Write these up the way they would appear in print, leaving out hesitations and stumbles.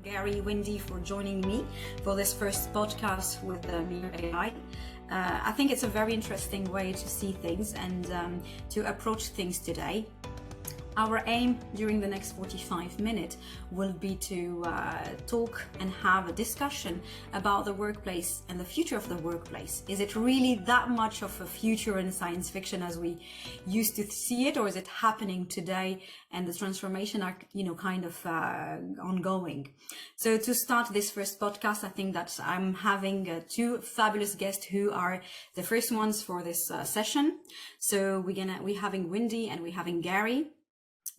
Gary, Wendy, for joining me for this first podcast with Mere AI. I think it's a very interesting way to see things and to approach things today. Our aim during the next 45 minutes will be to talk and have a discussion about the workplace and the future of the workplace. Is it really that much of a future in science fiction as we used to see it, or is it happening today and the transformation are, kind of ongoing? So to start this first podcast, I think that I'm having two fabulous guests who are the first ones for this session. So we're having Wendy and we're having Gary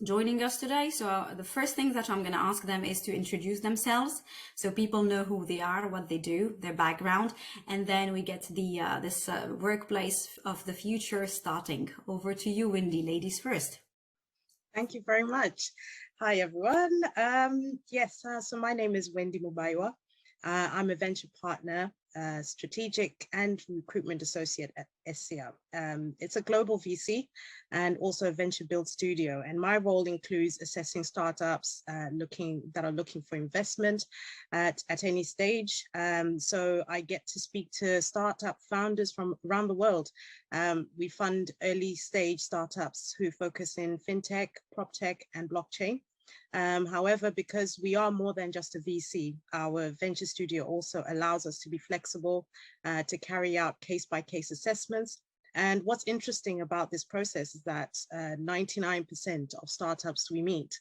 joining us today. So the first thing that I'm going to ask them is to introduce themselves so people know who they are, what they do, their background, and then we get the this workplace of the future starting. Over to you, Wendy. Ladies first. Thank you very much. Hi, everyone. So my name is Wendy Mubaiwa. I'm a venture partner, strategic and recruitment associate at Esya. It's a global VC and also a venture build studio. And my role includes assessing startups that are looking for investment at any stage. So I get to speak to startup founders from around the world. We fund early stage startups who focus in fintech, proptech, and blockchain. However, because we are more than just a VC, our venture studio also allows us to be flexible, to carry out case-by-case assessments. And what's interesting about this process is that 99% of startups we meet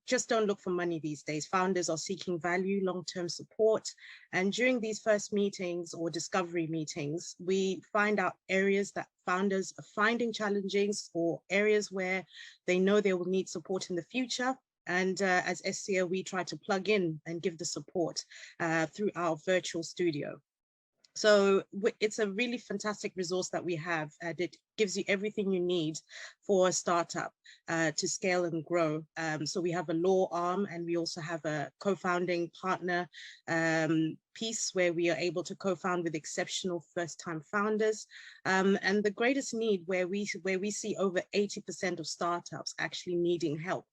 just don't look for money these days. Founders are seeking value, long-term support. And during these first meetings or discovery meetings, we find out areas that founders are finding challenging or areas where they know they will need support in the future. And as Esya, we try to plug in and give the support through our virtual studio. So it's a really fantastic resource that we have, and it gives you everything you need for a startup to scale and grow. So we have a law arm, and we also have a co-founding partner piece where we are able to co-found with exceptional first-time founders. And the greatest need where we see over 80% of startups actually needing help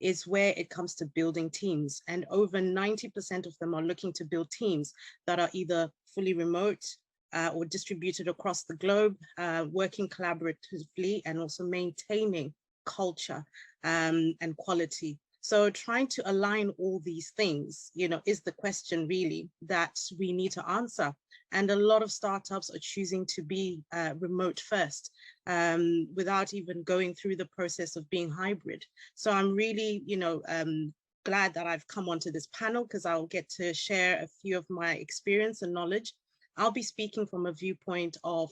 is where it comes to building teams. And over 90% of them are looking to build teams that are either fully remote or distributed across the globe, working collaboratively and also maintaining culture and quality. So trying to align all these things, is the question really that we need to answer. And a lot of startups are choosing to be remote first without even going through the process of being hybrid. So I'm really, glad that I've come onto this panel because I'll get to share a few of my experience and knowledge. I'll be speaking from a viewpoint of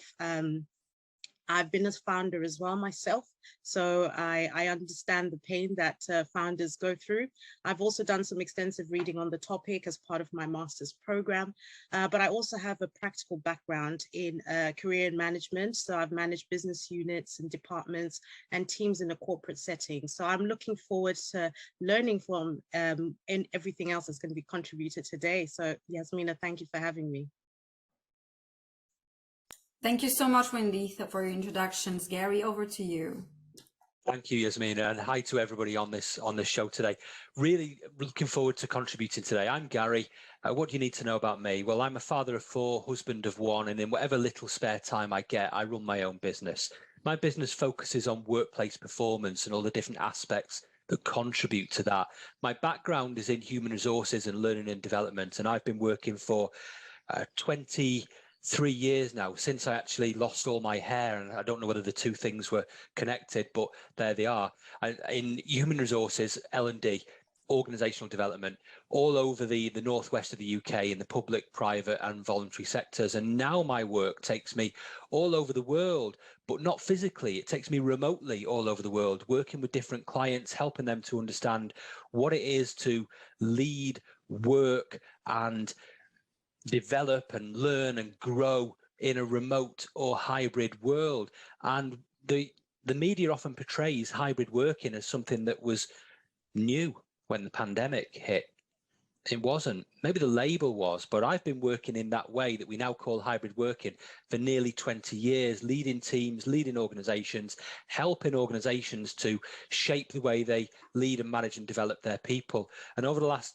I've been a founder as well myself, so I understand the pain that founders go through. I've also done some extensive reading on the topic as part of my master's program, but I also have a practical background in career and management. So I've managed business units and departments and teams in a corporate setting. So I'm looking forward to learning from and everything else that's going to be contributed today. So Yasmina, thank you for having me. Thank you so much, Wendy, for your introductions. Gary, over to you. Thank you, Yasmina, and hi to everybody on this show today. Really looking forward to contributing today. I'm Gary. What do you need to know about me? Well, I'm a father of 4, husband of 1, and in whatever little spare time I get, I run my own business. My business focuses on workplace performance and all the different aspects that contribute to that. My background is in human resources and learning and development, and I've been working for 23 years now, since I actually lost all my hair, and I don't know whether the two things were connected, but there they are. In human resources, L&D, organisational development, all over the northwest of the UK in the public, private and voluntary sectors. And now my work takes me all over the world, but not physically. It takes me remotely all over the world, working with different clients, helping them to understand what it is to lead, work and develop and learn and grow in a remote or hybrid world. And the media often portrays hybrid working as something that was new when the pandemic hit. It wasn't. Maybe the label was, but I've been working in that way that we now call hybrid working for nearly 20 years, leading teams, leading organizations, helping organizations to shape the way they lead and manage and develop their people. And over the last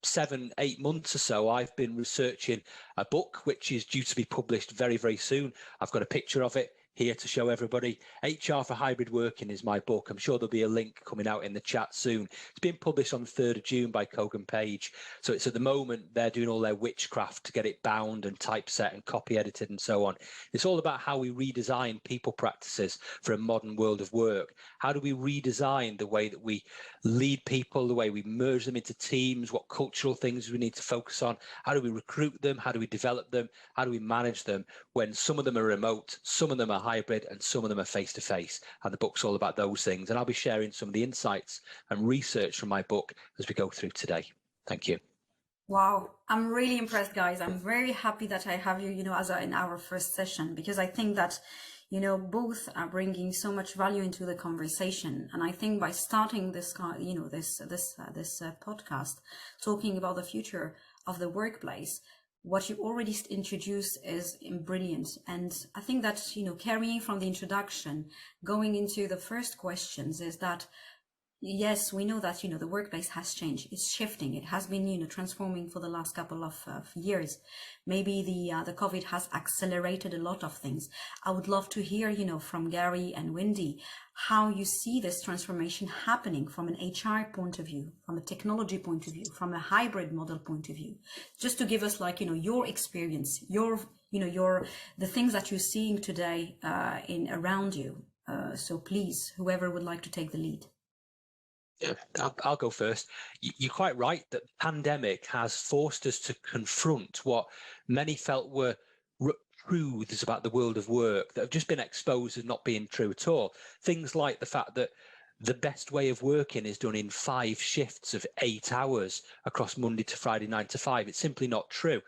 7-8 months or so, I've been researching a book which is due to be published very, very soon. I've got a picture of it here to show everybody. HR for Hybrid Working is my book. I'm sure there'll be a link coming out in the chat soon. It's being published on the 3rd of June by Kogan Page. So it's at the moment, they're doing all their witchcraft to get it bound and typeset and copy edited and so on. It's all about how we redesign people practices for a modern world of work. How do we redesign the way that we lead people, the way we merge them into teams, what cultural things we need to focus on, how do we recruit them, how do we develop them, how do we manage them when some of them are remote, some of them are hybrid, and some of them are face-to-face. And the book's all about those things. And I'll be sharing some of the insights and research from my book as we go through today. Thank you. Wow, I'm really impressed, guys. I'm very happy that I have you, as in our first session, because I think that, both are bringing so much value into the conversation. And I think by starting this, this podcast, talking about the future of the workplace, what you already introduced is brilliant. And I think that, carrying from the introduction, going into the first questions is that, yes, we know that, the workplace has changed. It's shifting. It has been, transforming for the last couple of years. Maybe the COVID has accelerated a lot of things. I would love to hear, from Gary and Wendy, how you see this transformation happening from an HR point of view, from a technology point of view, from a hybrid model point of view. Just to give us your experience, the things that you're seeing today around you. So please, whoever would like to take the lead. Yeah, I'll go first. You're quite right that the pandemic has forced us to confront what many felt were truths about the world of work that have just been exposed as not being true at all. Things like the fact that the best way of working is done in 5 shifts of 8 hours across Monday to Friday, 9 to 5. It's simply not true.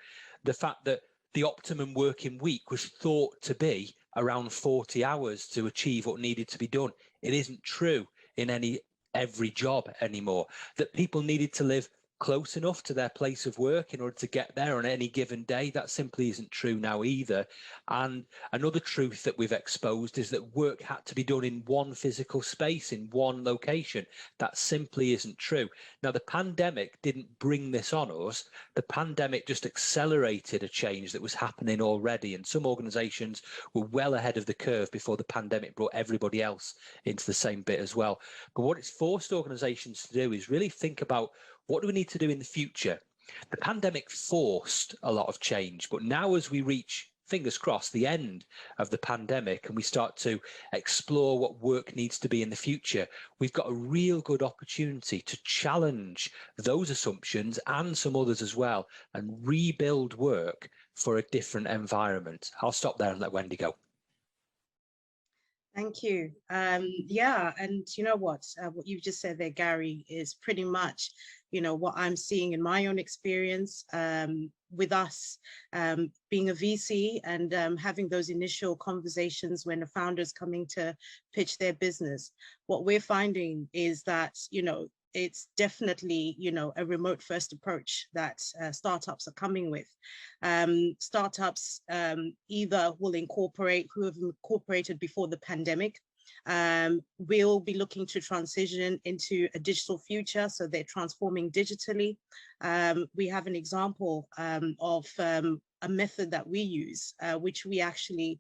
The fact that the optimum working week was thought to be around 40 hours to achieve what needed to be done. It isn't true in every job anymore. That people needed to live close enough to their place of work in order to get there on any given day. That simply isn't true now either. And another truth that we've exposed is that work had to be done in one physical space, in one location. That simply isn't true. Now, the pandemic didn't bring this on us. The pandemic just accelerated a change that was happening already. And some organizations were well ahead of the curve before the pandemic brought everybody else into the same bit as well. But what it's forced organizations to do is really think about, what do we need to do in the future? The pandemic forced a lot of change, but now as we reach, fingers crossed, the end of the pandemic and we start to explore what work needs to be in the future, we've got a real good opportunity to challenge those assumptions and some others as well and rebuild work for a different environment. I'll stop there and let Wendy go. Thank you. Yeah, and you know what you've just said there, Gary, is pretty much, what I'm seeing in my own experience with us being a VC and having those initial conversations when the founder's coming to pitch their business. What we're finding is that, it's definitely, a remote first approach that startups are coming with. Startups either will incorporate, who have incorporated before the pandemic, will be looking to transition into a digital future. So they're transforming digitally. We have an example of a method that we use, which we actually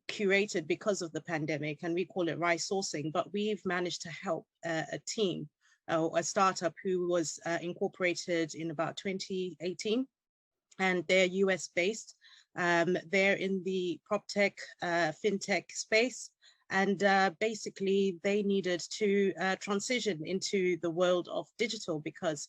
curated because of the pandemic, and we call it rice sourcing, but we've managed to help a team, a startup who was incorporated in about 2018, and they're US based. They're in the prop tech, fintech space. And basically, they needed to transition into the world of digital because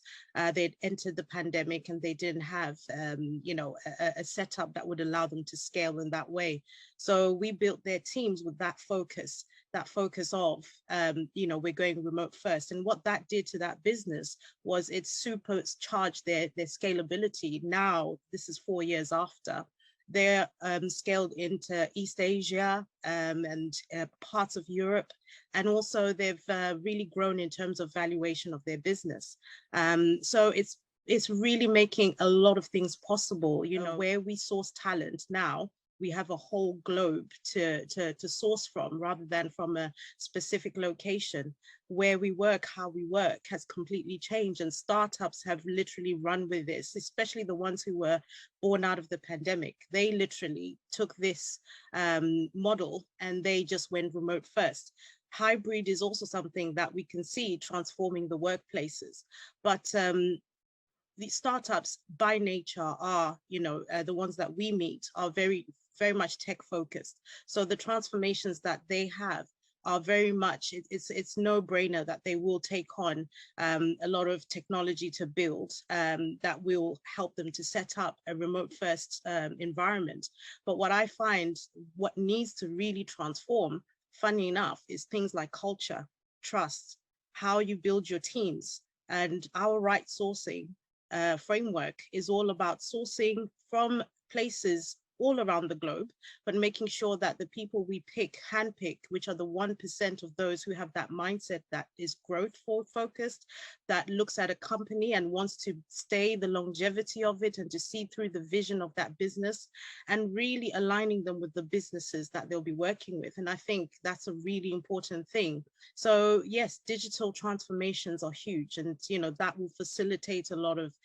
they'd entered the pandemic and they didn't have, a setup that would allow them to scale in that way. So we built their teams with that focus of, we're going remote first. And what that did to that business was it supercharged their scalability. Now, this is 4 years after. They're scaled into East Asia and parts of Europe. And also they've really grown in terms of valuation of their business. So it's really making a lot of things possible, where we source talent now. we have a whole globe to source from, rather than from a specific location. Where we work, how we work has completely changed, and startups have literally run with this, especially the ones who were born out of the pandemic. They literally took this model and they just went remote first. Hybrid is also something that we can see transforming the workplaces, but the startups by nature are, the ones that we meet are very, very much tech focused. So the transformations that they have are very much, it's no brainer that they will take on a lot of technology to build that will help them to set up a remote first environment. But what I find, what needs to really transform, funny enough, is things like culture, trust, how you build your teams. And our right sourcing framework is all about sourcing from places all around the globe, but making sure that the people we handpick, which are the 1% of those who have that mindset that is growth focused, that looks at a company and wants to stay the longevity of it and to see through the vision of that business, and really aligning them with the businesses that they'll be working with. And I think that's a really important thing. So yes, digital transformations are huge, and that will facilitate a lot of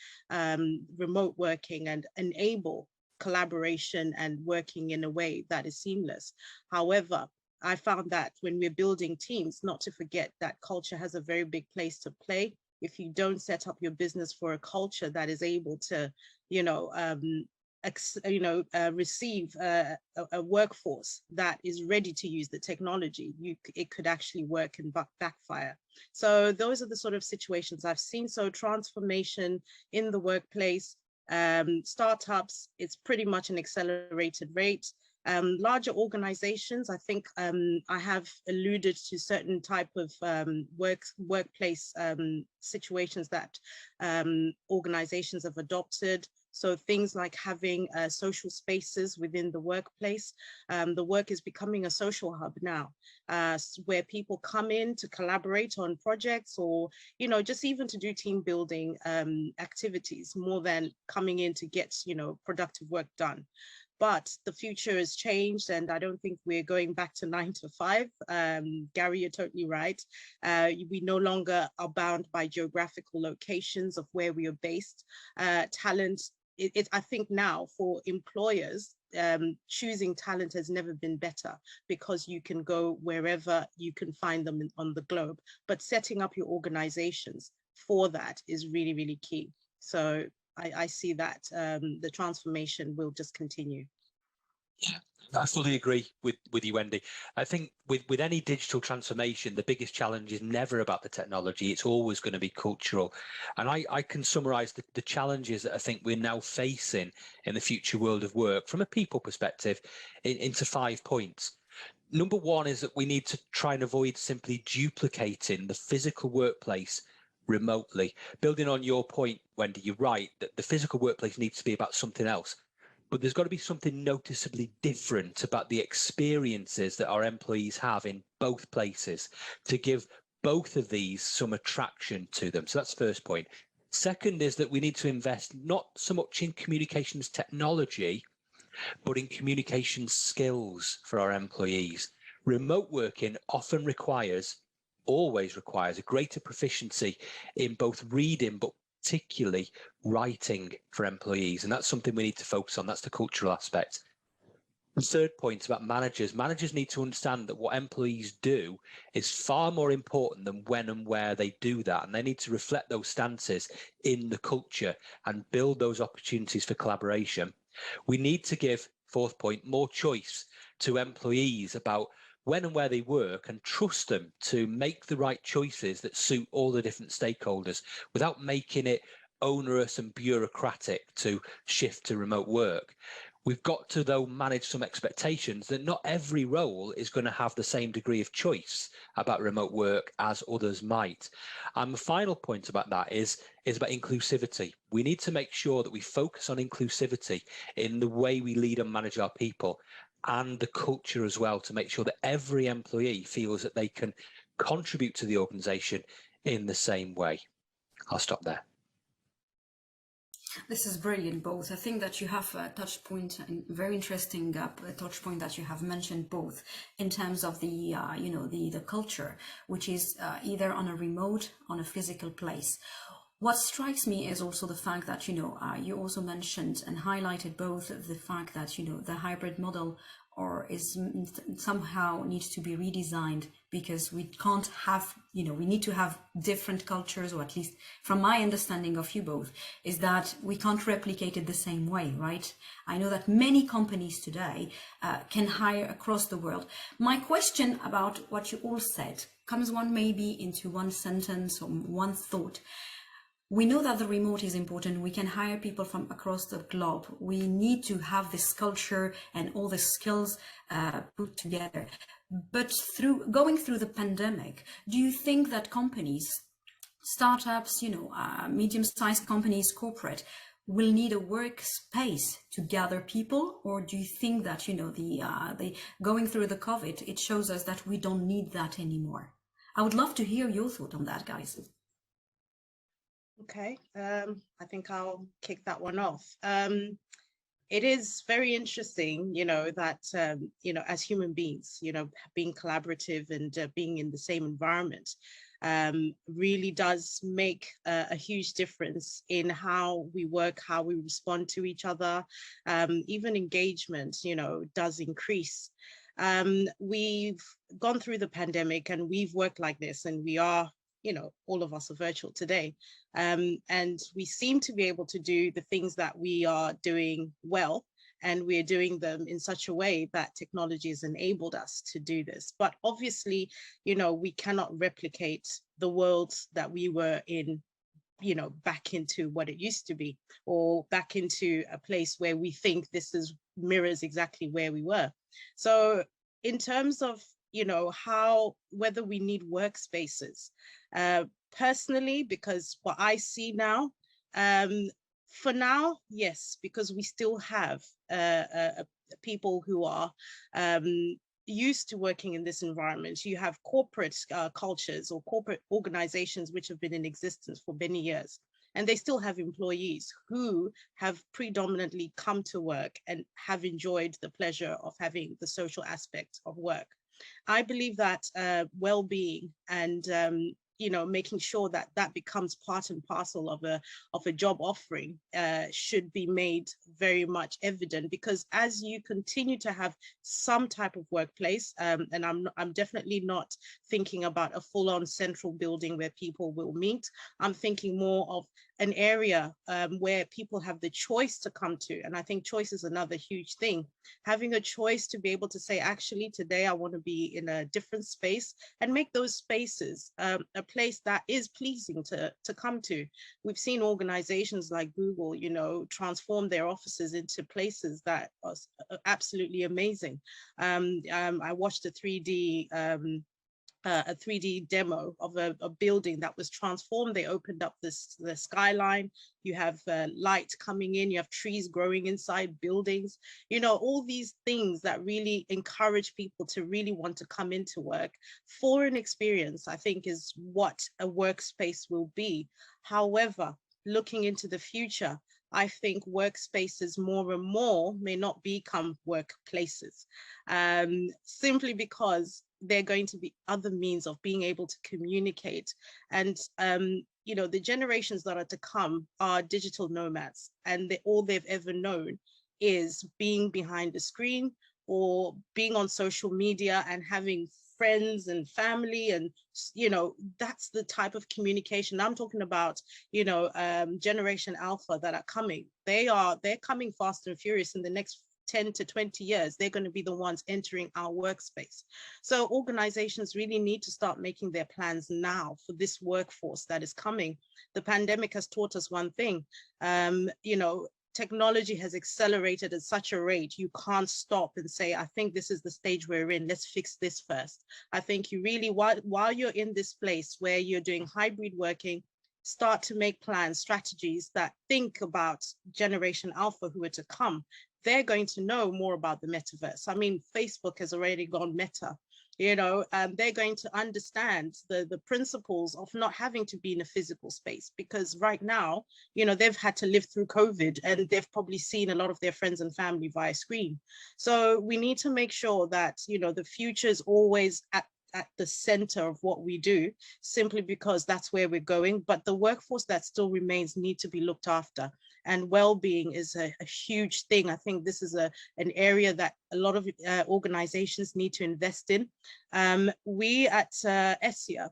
remote working and enable collaboration and working in a way that is seamless. However, I found that when we're building teams, not to forget that culture has a very big place to play. If you don't set up your business for a culture that is able to, receive a workforce that is ready to use the technology, it could actually work and backfire. So those are the sort of situations I've seen. So transformation in the workplace, startups, it's pretty much an accelerated rate. Larger organizations, I think I have alluded to certain type of workplace situations that organizations have adopted. So things like having social spaces within the workplace. The work is becoming a social hub now, where people come in to collaborate on projects, or, just even to do team building activities, more than coming in to get, productive work done. But the future has changed, and I don't think we're going back to 9 to 5. Gary, you're totally right. We no longer are bound by geographical locations of where we are based. Talent, I think now for employers, choosing talent has never been better, because you can go wherever you can find them on the globe. But setting up your organizations for that is really, really key. So I see that the transformation will just continue. Yeah, I fully agree with you, Wendy. I think with any digital transformation, the biggest challenge is never about the technology. It's always going to be cultural. And I can summarize the challenges that I think we're now facing in the future world of work from a people perspective into 5 points. Number one is that we need to try and avoid simply duplicating the physical workplace remotely. Building on your point, Wendy, you're right that the physical workplace needs to be about something else. But there's got to be something noticeably different about the experiences that our employees have in both places to give both of these some attraction to them. So that's the first point. Second is that we need to invest not so much in communications technology, but in communication skills for our employees. Remote working often always requires a greater proficiency in both reading, but particularly writing for employees. And that's something we need to focus on. That's the cultural aspect. The third point about managers. Managers need to understand that what employees do is far more important than when and where they do that. And they need to reflect those stances in the culture and build those opportunities for collaboration. We need to give, fourth point, more choice to employees about when and where they work, and trust them to make the right choices that suit all the different stakeholders without making it onerous and bureaucratic to shift to remote work. We've got to, though, manage some expectations that not every role is going to have the same degree of choice about remote work as others might. And the final point about that is about inclusivity. We need to make sure that we focus on inclusivity in the way we lead and manage our people, and the culture as well, to make sure that every employee feels that they can contribute to the organisation in the same way. I'll stop there. This is brilliant, both. I think that you have a touch point, and very interesting touch point that you have mentioned both in terms of the, the culture, which is either on a remote, on a physical place. What strikes me is also the fact that, you also mentioned and highlighted both the fact that, the hybrid model or is somehow needs to be redesigned, because we can't have, we need to have different cultures, or at least from my understanding of you both, is that we can't replicate it the same way, right? I know that many companies today can hire across the world. My question about what you all said comes one maybe into one sentence or one thought. We know that the remote is important. We can hire people from across the globe. We need to have this culture and all the skills put together. But going through the pandemic, do you think that companies, startups, medium-sized companies, corporate, will need a workspace to gather people? Or do you think that, the going through the COVID, it shows us that we don't need that anymore? I would love to hear your thought on that, guys. Okay, I think I'll kick that one off. It is very interesting, that, as human beings, being collaborative and being in the same environment really does make a huge difference in how we work, how we respond to each other. Even engagement, does increase. We've gone through the pandemic and we've worked like this, and we are, all of us are virtual today. And we seem to be able to do the things that we are doing well, and we're doing them in such a way that technology has enabled us to do this. But obviously, we cannot replicate the world that we were in, back into what it used to be, or back into a place where we think mirrors exactly where we were. So in terms of, whether we need workspaces, personally, because what I see now, for now, yes, because we still have people who are used to working in this environment. You have corporate cultures or corporate organizations which have been in existence for many years, and they still have employees who have predominantly come to work and have enjoyed the pleasure of having the social aspect of work. I believe that well-being and making sure that that becomes part and parcel of a job offering should be made very much evident, because as you continue to have some type of workplace, and I'm definitely not thinking about a full-on central building where people will meet. I'm thinking more of an area where people have the choice to come to. And I think choice is another huge thing. Having a choice to be able to say, actually, today I want to be in a different space, and make those spaces a place that is pleasing to come to. We've seen organizations like Google, transform their offices into places that are absolutely amazing. I watched a 3D demo of a building that was transformed. They opened up the skyline. You have light coming in, you have trees growing inside buildings, all these things that really encourage people to really want to come into work for an experience, I think is what a workspace will be. However, looking into the future, I think workspaces more and more may not become workplaces, simply because there are going to be other means of being able to communicate. And, the generations that are to come are digital nomads, and all they've ever known is being behind the screen or being on social media and having friends and family. And, that's the type of communication I'm talking about. Generation Alpha that are coming, they're coming fast and furious. In the next 10 to 20 years, they're going to be the ones entering our workspace. So organizations really need to start making their plans now for this workforce that is coming. The pandemic has taught us one thing, technology has accelerated at such a rate, you can't stop and say, I think this is the stage we're in, let's fix this first. I think you really, while you're in this place where you're doing hybrid working, start to make plans, strategies that think about Generation Alpha who are to come. They're going to know more about the metaverse. I mean, Facebook has already gone meta. they're going to understand the principles of not having to be in a physical space, because right now, they've had to live through COVID and they've probably seen a lot of their friends and family via screen. So we need to make sure that, the future is always at the center of what we do, simply because that's where we're going. But the workforce that still remains need to be looked after. And well-being is a huge thing. I think this is an area that a lot of organizations need to invest in. We at Esya,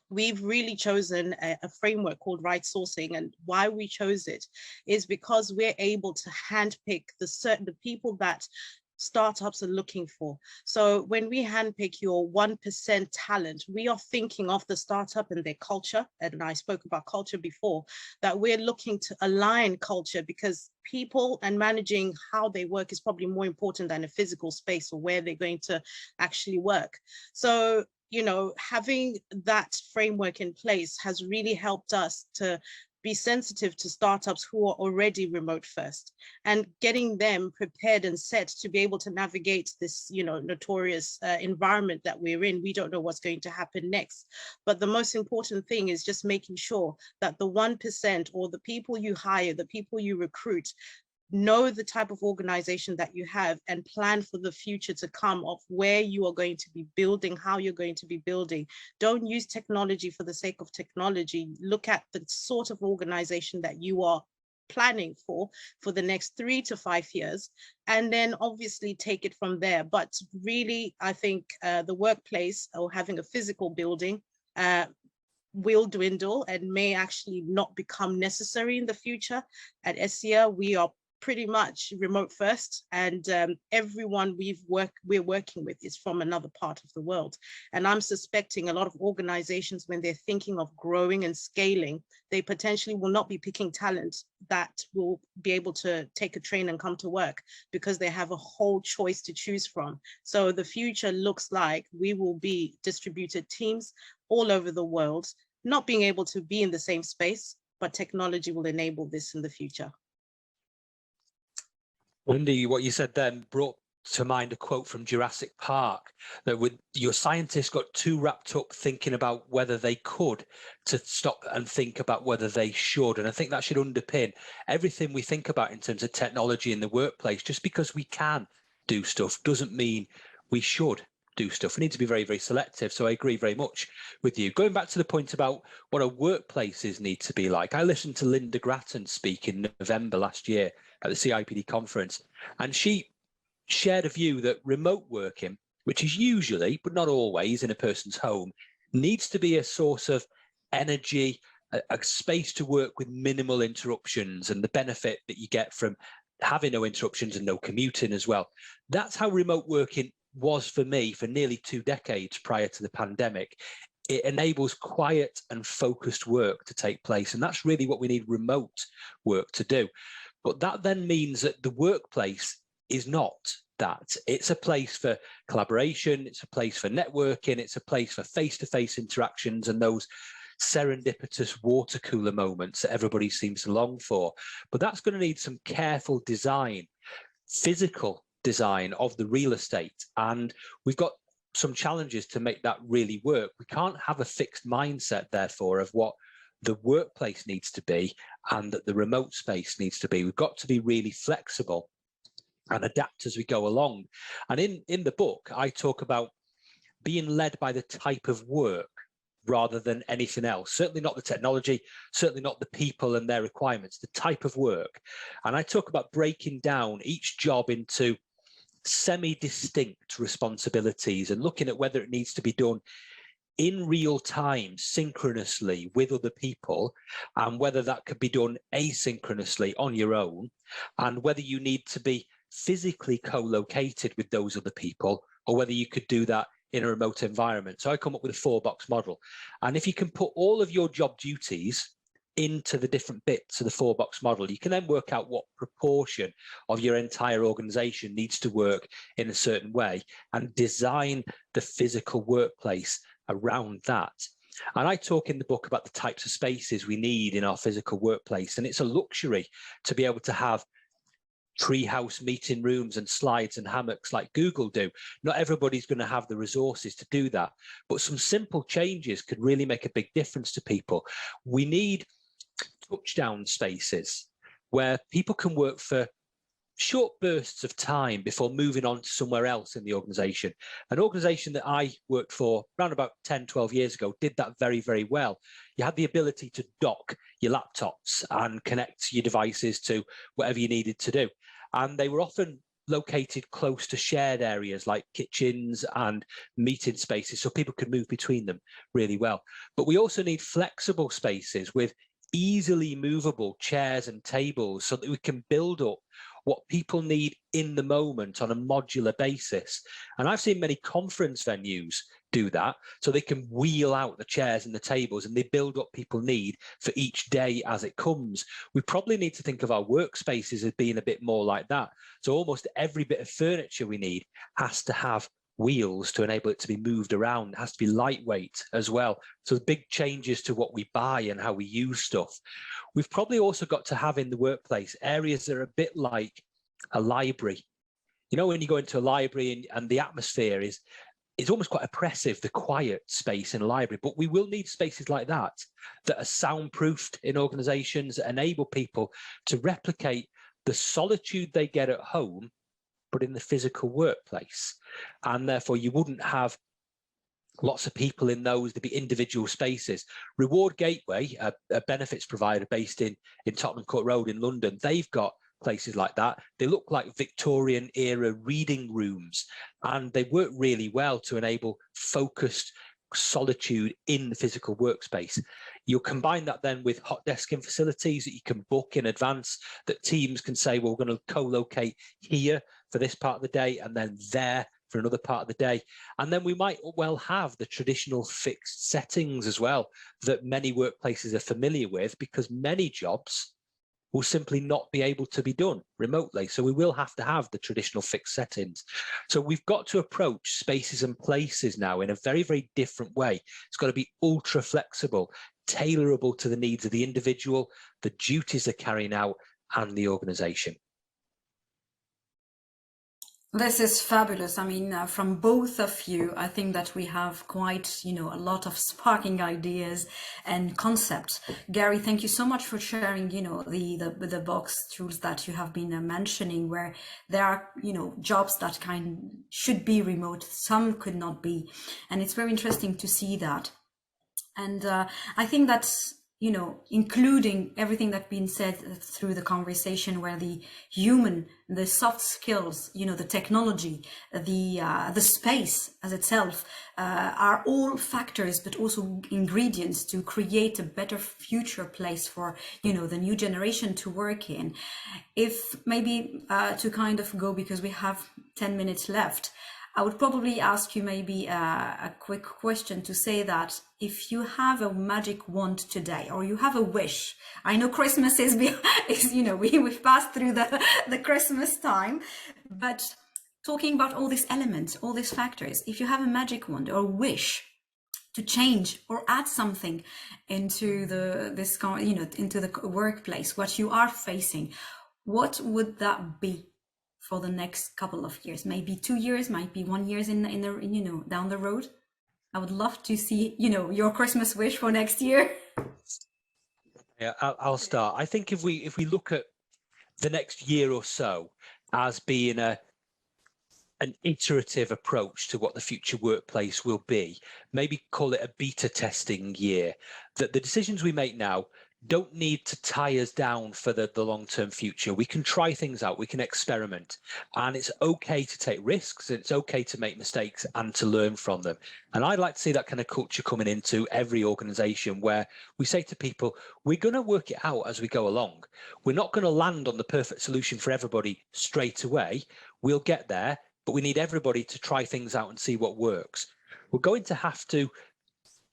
we've really chosen a framework called right sourcing. And why we chose it is because we're able to handpick the people that startups are looking for. So when we handpick your 1% talent, we are thinking of the startup and their culture. And I spoke about culture before, that we're looking to align culture, because people and managing how they work is probably more important than a physical space or where they're going to actually work. So, having that framework in place has really helped us to be sensitive to startups who are already remote first, and getting them prepared and set to be able to navigate this, notorious environment that we're in. We don't know what's going to happen next. But the most important thing is just making sure that the 1% or the people you hire, the people you recruit, know the type of organization that you have and plan for the future to come of where you are going to be building, how you're going to be building. Don't use technology for the sake of technology. Look at the sort of organization that you are planning for the next 3 to 5 years, and then obviously take it from there. But really, I think the workplace, or having a physical building, will dwindle and may actually not become necessary in the future. At Esya, we are pretty much remote first, and everyone we're working with is from another part of the world. And I'm suspecting a lot of organizations, when they're thinking of growing and scaling, they potentially will not be picking talent that will be able to take a train and come to work, because they have a whole choice to choose from. So the future looks like we will be distributed teams all over the world, not being able to be in the same space, but technology will enable this in the future. Wendy, what you said then brought to mind a quote from Jurassic Park, that your scientists got too wrapped up thinking about whether they could, to stop and think about whether they should. And I think that should underpin everything we think about in terms of technology in the workplace. Just because we can do stuff doesn't mean we should do stuff. We need to be very, very selective. So I agree very much with you. Going back to the point about what our workplaces need to be like, I listened to Linda Grattan speak in November last year at the CIPD conference, and she shared a view that remote working, which is usually, but not always, in a person's home, needs to be a source of energy, a space to work with minimal interruptions, and the benefit that you get from having no interruptions and no commuting as well. That's how remote working was for me for nearly 2 decades prior to the pandemic. It enables quiet and focused work to take place, and that's really what we need remote work to do. But that then means that the workplace is not that. It's a place for collaboration, it's a place for networking, it's a place for face-to-face interactions and those serendipitous water cooler moments that everybody seems to long for. But that's going to need some careful design, physical design of the real estate. And we've got some challenges to make that really work. We can't have a fixed mindset, therefore, of what the workplace needs to be and that the remote space needs to be. We've got to be really flexible and adapt as we go along. And in the book, I talk about being led by the type of work rather than anything else. Certainly not the technology, certainly not the people and their requirements, the type of work. And I talk about breaking down each job into semi-distinct responsibilities and looking at whether it needs to be done in real time, synchronously with other people, and whether that could be done asynchronously on your own, and whether you need to be physically co-located with those other people, or whether you could do that in a remote environment. So I come up with a 4-box model. And if you can put all of your job duties into the different bits of the 4-box model, you can then work out what proportion of your entire organization needs to work in a certain way and design the physical workplace around that. And I talk in the book about the types of spaces we need in our physical workplace. And it's a luxury to be able to have treehouse meeting rooms and slides and hammocks like Google do. Not everybody's going to have the resources to do that, but some simple changes could really make a big difference to people. We need touchdown spaces where people can work for short bursts of time before moving on to somewhere else in the organization. An organization that I worked for around about 10, 12 years ago did that very, very well. You had the ability to dock your laptops and connect your devices to whatever you needed to do. And they were often located close to shared areas like kitchens and meeting spaces, so people could move between them really well. But we also need flexible spaces with easily movable chairs and tables so that we can build up what people need in the moment on a modular basis. And I've seen many conference venues do that, so they can wheel out the chairs and the tables and they build what people need for each day as it comes. We probably need to think of our workspaces as being a bit more like that. So almost every bit of furniture we need has to have wheels to enable it to be moved around. It has to be lightweight as well. So big changes to what we buy and how we use stuff. We've probably also got to have in the workplace areas that are a bit like a library. You know, when you go into a library and the atmosphere is, it's almost quite oppressive, the quiet space in a library, but we will need spaces like that that are soundproofed in organizations that enable people to replicate the solitude they get at home, but in the physical workplace. And therefore you wouldn't have lots of people in those, there'd be individual spaces. Reward Gateway, a benefits provider based in Tottenham Court Road in London, they've got places like that. They look like Victorian era reading rooms, and they work really well to enable focused solitude in the physical workspace. You'll combine that then with hot desking facilities that you can book in advance, that teams can say, well, we're going to co-locate here for this part of the day and then there for another part of the day. And then we might well have the traditional fixed settings as well that many workplaces are familiar with, because many jobs will simply not be able to be done remotely. So we will have to have the traditional fixed settings. So we've got to approach spaces and places now in a very, very different way. It's got to be ultra flexible, tailorable to the needs of the individual, the duties they're carrying out, and the organization. This is fabulous. I mean, from both of you, I think that we have quite, a lot of sparking ideas and concepts. Gary, thank you so much for sharing, the box tools that you have been mentioning, where there are, jobs that should be remote, some could not be. And it's very interesting to see that. And I think that's, including everything that's been said through the conversation, where the human, the soft skills, the technology, the space as itself are all factors, but also ingredients to create a better future place for, the new generation to work in. If maybe to kind of go, because we have 10 minutes left, I would probably ask you maybe a quick question to say that if you have a magic wand today, or you have a wish, I know Christmas is we've passed through the Christmas time, but talking about all these elements, all these factors, if you have a magic wand or wish to change or add something into into the workplace, what you are facing, what would that be for the next couple of years? Maybe 2 years, might be 1 year in the down the road. I would love to see your Christmas wish for next year. Yeah, I'll start. I think if we look at the next year or so as being an iterative approach to what the future workplace will be, maybe call it a beta testing year, that the decisions we make now don't need to tie us down for the long-term future. We can try things out, we can experiment, and it's okay to take risks, it's okay to make mistakes and to learn from them. And I'd like to see that kind of culture coming into every organization, where we say to people, we're going to work it out as we go along. We're not going to land on the perfect solution for everybody straight away. We'll get there, but we need everybody to try things out and see what works. We're going to have to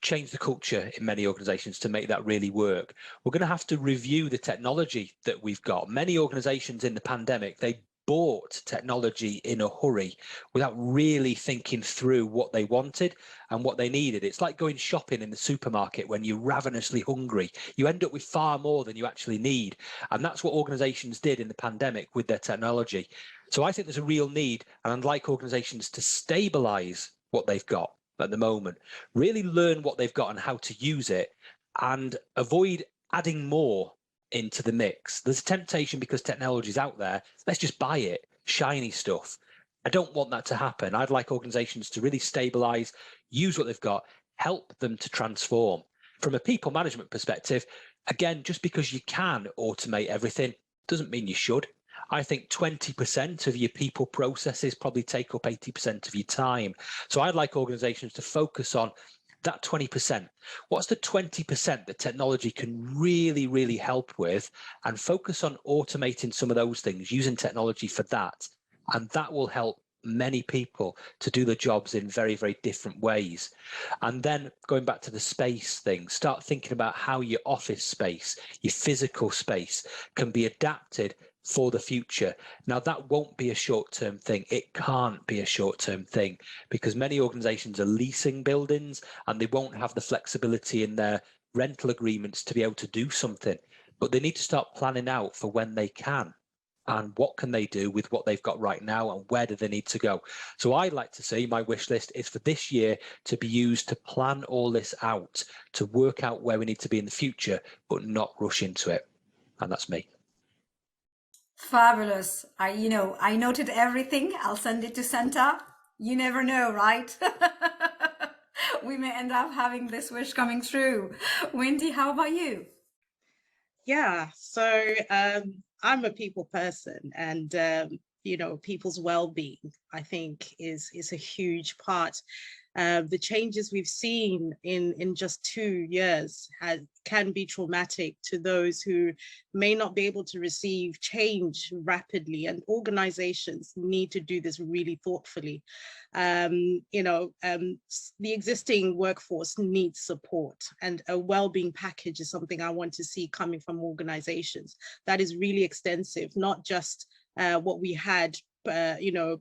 change the culture in many organizations to make that really work. We're going to have to review the technology that we've got. Many organizations in the pandemic, they bought technology in a hurry without really thinking through what they wanted and what they needed. It's like going shopping in the supermarket when you're ravenously hungry. You end up with far more than you actually need. And that's what organizations did in the pandemic with their technology. So I think there's a real need, and I'd like organizations to stabilize what they've got at the moment, really learn what they've got and how to use it, and avoid adding more into the mix. There's a temptation because technology is out there, let's just buy it, shiny stuff. I don't want that to happen. I'd like organizations to really stabilize, use what they've got, help them to transform. From a people management perspective, again, just because you can automate everything doesn't mean you should. I think 20% of your people processes probably take up 80% of your time. So I'd like organizations to focus on that 20%. What's the 20% that technology can really, really help with, and focus on automating some of those things, using technology for that. And that will help many people to do the jobs in very, very different ways. And then going back to the space thing, start thinking about how your office space, your physical space can be adapted for the future. Now, that won't be a short-term thing. It can't be a short-term thing because many organizations are leasing buildings and they won't have the flexibility in their rental agreements to be able to do something. But they need to start planning out for when they can and what can they do with what they've got right now and where do they need to go. So I'd like to see, my wish list is for this year to be used to plan all this out, to work out where we need to be in the future, but not rush into it. And that's me. Fabulous. I noted everything. I'll send it to Santa. You never know, right? We may end up having this wish coming true. Wendy, how about you? Yeah, so I'm a people person, and people's well-being, I think, is a huge part. The changes we've seen in just 2 years can be traumatic to those who may not be able to receive change rapidly, and organizations need to do this really thoughtfully. The existing workforce needs support, and a well-being package is something I want to see coming from organizations that is really extensive, not just what we had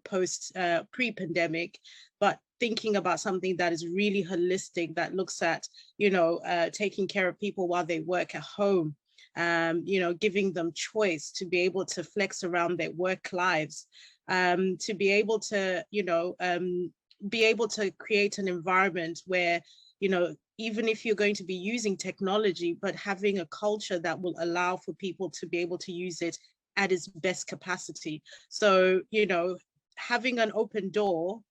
post pre-pandemic, but thinking about something that is really holistic, that looks at, taking care of people while they work at home, giving them choice to be able to flex around their work lives, to be able to, create an environment where, even if you're going to be using technology, but having a culture that will allow for people to be able to use it at its best capacity. So, having an open door,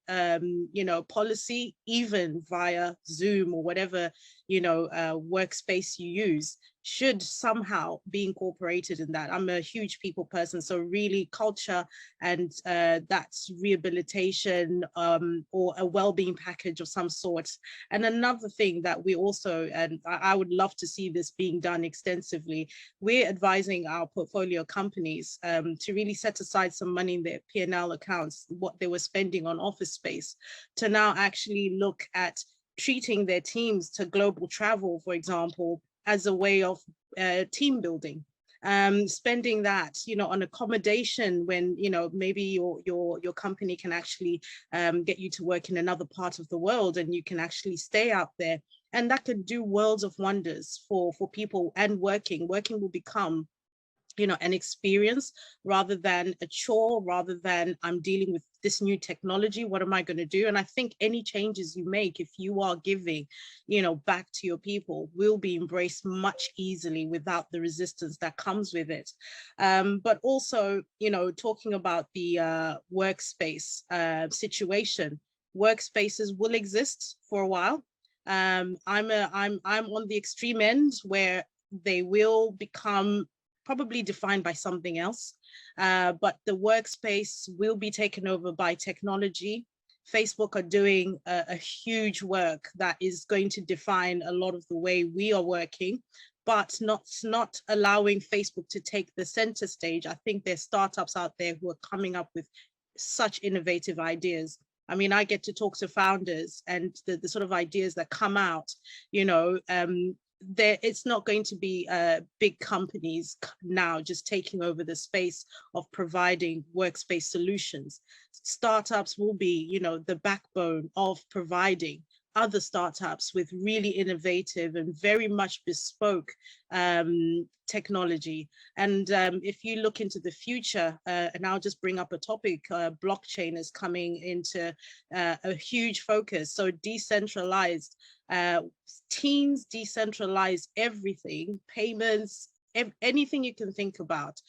policy, even via Zoom or whatever, workspace you use, should somehow be incorporated in that. I'm a huge people person, so really culture and that's rehabilitation or a well-being package of some sort. And another thing that we also, and I would love to see this being done extensively, we're advising our portfolio companies to really set aside some money in their P&L accounts, what they were spending on office space, to now actually look at treating their teams to global travel, for example, as a way of team building, spending that, on accommodation when, maybe your company can actually get you to work in another part of the world and you can actually stay out there. And that could do worlds of wonders for people. And working will become, an experience rather than a chore, rather than I'm dealing with this new technology, what am I going to do? And I think any changes you make, if you are giving, back to your people, will be embraced much easily without the resistance that comes with it. But also, talking about the workspace situation, workspaces will exist for a while. I'm on the extreme end where they will become probably defined by something else, but the workspace will be taken over by technology. Facebook are doing a huge work that is going to define a lot of the way we are working, but not allowing Facebook to take the center stage. I think there's startups out there who are coming up with such innovative ideas. I mean, I get to talk to founders, and the sort of ideas that come out, it's not going to be big companies now just taking over the space of providing workspace solutions. Startups will be, you know, the backbone of providing other startups with really innovative and very much bespoke technology. And if you look into the future, and I'll just bring up a topic, blockchain is coming into a huge focus. So decentralized teams, decentralized everything, payments, anything you can think about.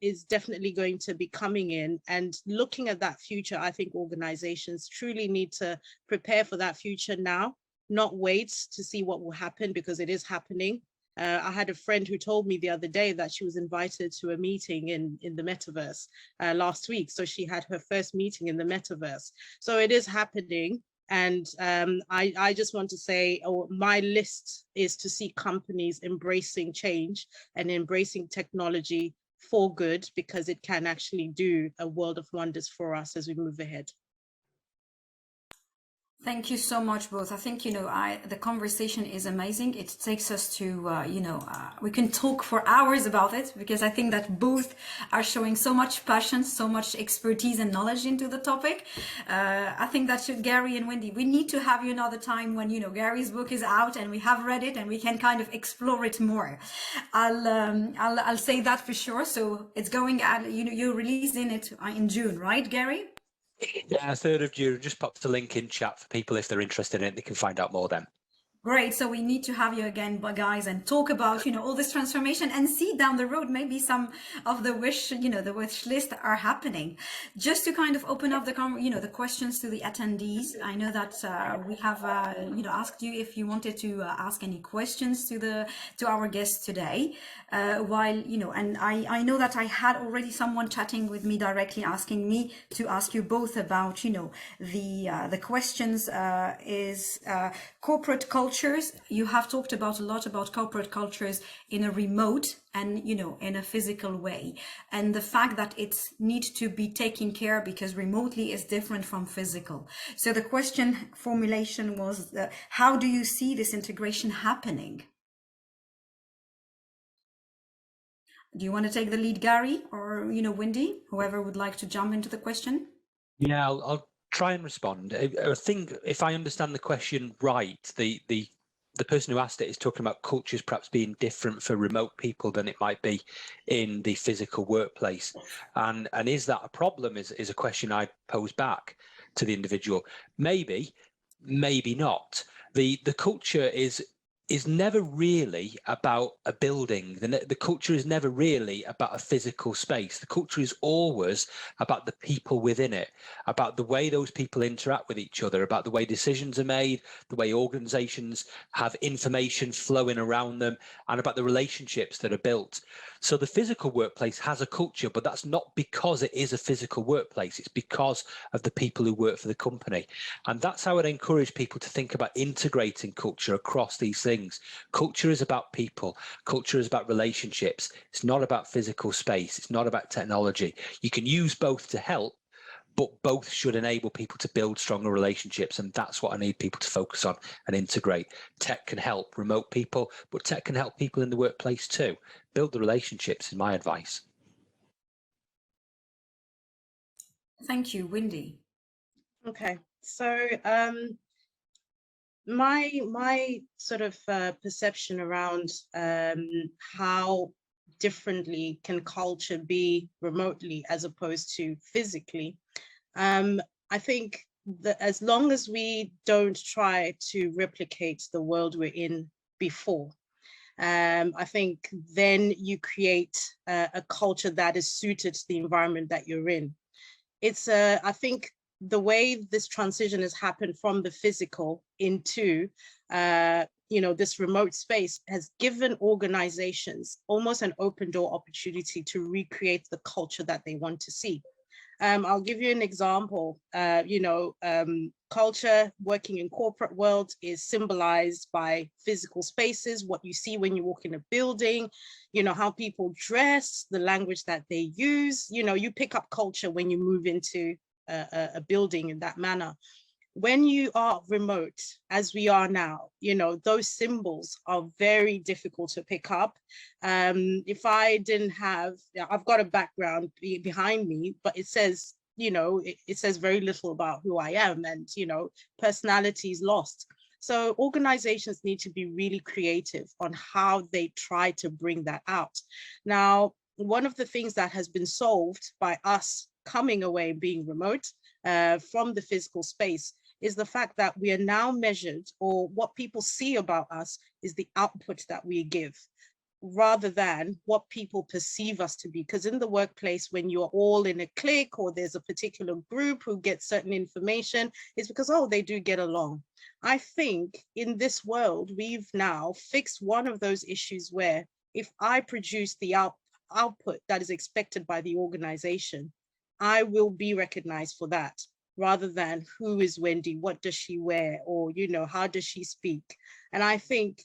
Is definitely going to be coming in. And looking at that future, I think organizations truly need to prepare for that future now, not wait to see what will happen, because it is happening. I had a friend who told me the other day that she was invited to a meeting in the metaverse last week. So she had her first meeting in the metaverse. So it is happening. And I just want to say, my list is to see companies embracing change and embracing technology for good, because it can actually do a world of wonders for us as we move ahead. Thank you so much, both. I think, you know, the conversation is amazing. It takes us to, we can talk for hours about it, because I think that both are showing so much passion, so much expertise and knowledge into the topic. I think that Gary and Wendy, we need to have you another time when, you know, Gary's book is out and we have read it and we can kind of explore it more. I'll say that for sure. So it's going out, you know, you're releasing it in June, right, Gary? Yeah, 3rd of June. Just pop the link in chat for people if they're interested in it. They can find out more then. Great. So we need to have you again, guys, and talk about, you know, all this transformation and see down the road, maybe some of the wish list are happening. Just to kind of open up the questions to the attendees. I know that we have, asked you if you wanted to ask any questions to our guests today. And I know that I had already someone chatting with me directly, asking me to ask you both about, you know, the questions is corporate culture. You have talked about a lot about corporate cultures in a remote and, you know, in a physical way, and the fact that it needs to be taken care because remotely is different from physical. So the question formulation was, how do you see this integration happening? Do you want to take the lead, Gary, or, you know, Wendy, whoever would like to jump into the question? Yeah, I'll try and respond. I think if I understand the question right, the person who asked it is talking about cultures perhaps being different for remote people than it might be in the physical workplace. And is that a problem is a question I pose back to the individual. Maybe not. The culture is never really about a building. The culture is never really about a physical space. The culture is always about the people within it, about the way those people interact with each other, about the way decisions are made, the way organizations have information flowing around them, and about the relationships that are built. So the physical workplace has a culture, but that's not because it is a physical workplace. It's because of the people who work for the company. And that's how I'd encourage people to think about integrating culture across these things. Culture is about people. Culture is about relationships. It's not about physical space. It's not about technology. You can use both to help, but both should enable people to build stronger relationships. And that's what I need people to focus on and integrate. Tech can help remote people, but tech can help people in the workplace too. Build the relationships is my advice. Thank you, Wendy. Okay, so my sort of perception around how differently can culture be remotely as opposed to physically. I think that as long as we don't try to replicate the world we're in before, I think then you create a culture that is suited to the environment that you're in. It's I think the way this transition has happened from the physical into this remote space has given organizations almost an open door opportunity to recreate the culture that they want to see. I'll give you an example. Culture working in corporate world is symbolized by physical spaces, what you see when you walk in a building, how people dress, the language that they use. You pick up culture when you move into a building in that manner. when you are remote, as we are now, those symbols are very difficult to pick up. If I didn't have, I've got a background behind me, but it says, it says very little about who I am, and, personality is lost. So organizations need to be really creative on how they try to bring that out. Now, one of the things that has been solved by us coming away and being remote from the physical space is the fact that we are now measured, or what people see about us is the output that we give, rather than what people perceive us to be. Because in the workplace, when you're all in a clique, or there's a particular group who gets certain information, it's because, oh, they do get along. I think in this world, we've now fixed one of those issues where if I produce the output that is expected by the organization, I will be recognized for that, rather than who is Wendy, what does she wear, or, how does she speak? And I think,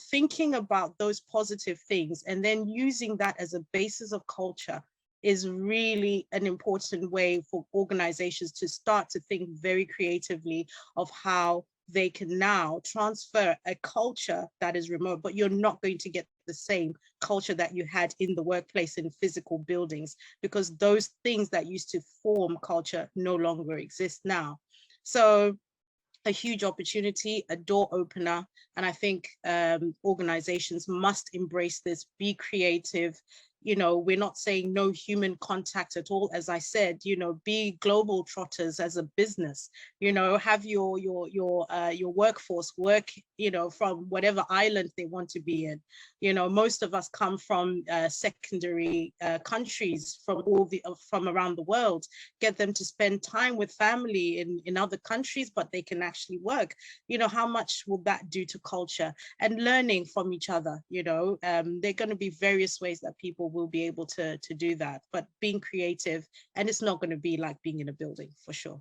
thinking about those positive things and then using that as a basis of culture is really an important way for organizations to start to think very creatively of how they can now transfer a culture that is remote, but you're not going to get the same culture that you had in the workplace in physical buildings, because those things that used to form culture no longer exist now. So a huge opportunity, a door opener. And I think organizations must embrace this, be creative. We're not saying no human contact at all. As I said, be global trotters as a business, have your workforce work, from whatever island they want to be in. Most of us come from secondary countries from around the world. Get them to spend time with family in other countries, but they can actually work. How much will that do to culture and learning from each other? There are going to be various ways that people will be able to do that, but being creative, and it's not going to be like being in a building, for sure.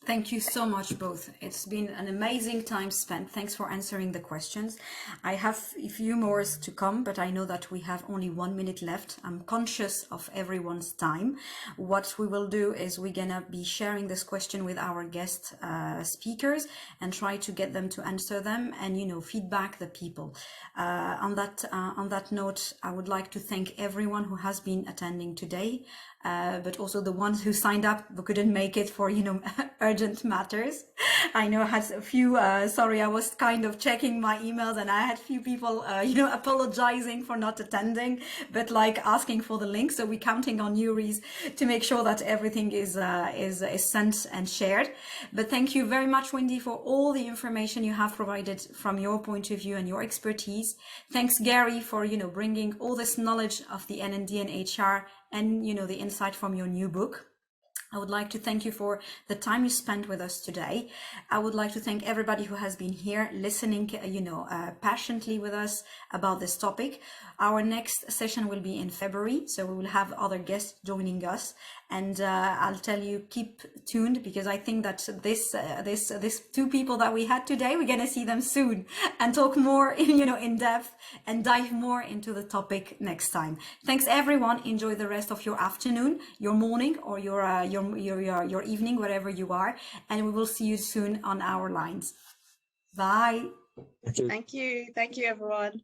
Thank you so much, both. It's been an amazing time spent. Thanks for answering the questions. I have a few more to come, but I know that we have only 1 minute left. I'm conscious of everyone's time. What we will do is we're gonna be sharing this question with our guest speakers and try to get them to answer them and, feedback the people. On that note, I would like to thank everyone who has been attending today. But also the ones who signed up but couldn't make it for, urgent matters. I know I had a few, sorry, I was kind of checking my emails and I had a few people, apologizing for not attending, but like asking for the link. So we're counting on you, Reese, to make sure that everything is sent and shared. But thank you very much, Wendy, for all the information you have provided from your point of view and your expertise. Thanks, Gary, for, bringing all this knowledge of the N&D and HR and, the insight from your new book. I would like to thank you for the time you spent with us today. I would like to thank everybody who has been here listening, passionately with us about this topic. Our next session will be in February, so we will have other guests joining us. And I'll tell you, keep tuned, because I think that this two people that we had today, we're going to see them soon and talk more, in depth and dive more into the topic next time. Thanks, everyone. Enjoy the rest of your afternoon, your morning, or your evening, wherever you are. And we will see you soon on our lines. Bye. Thank you. Thank you, everyone.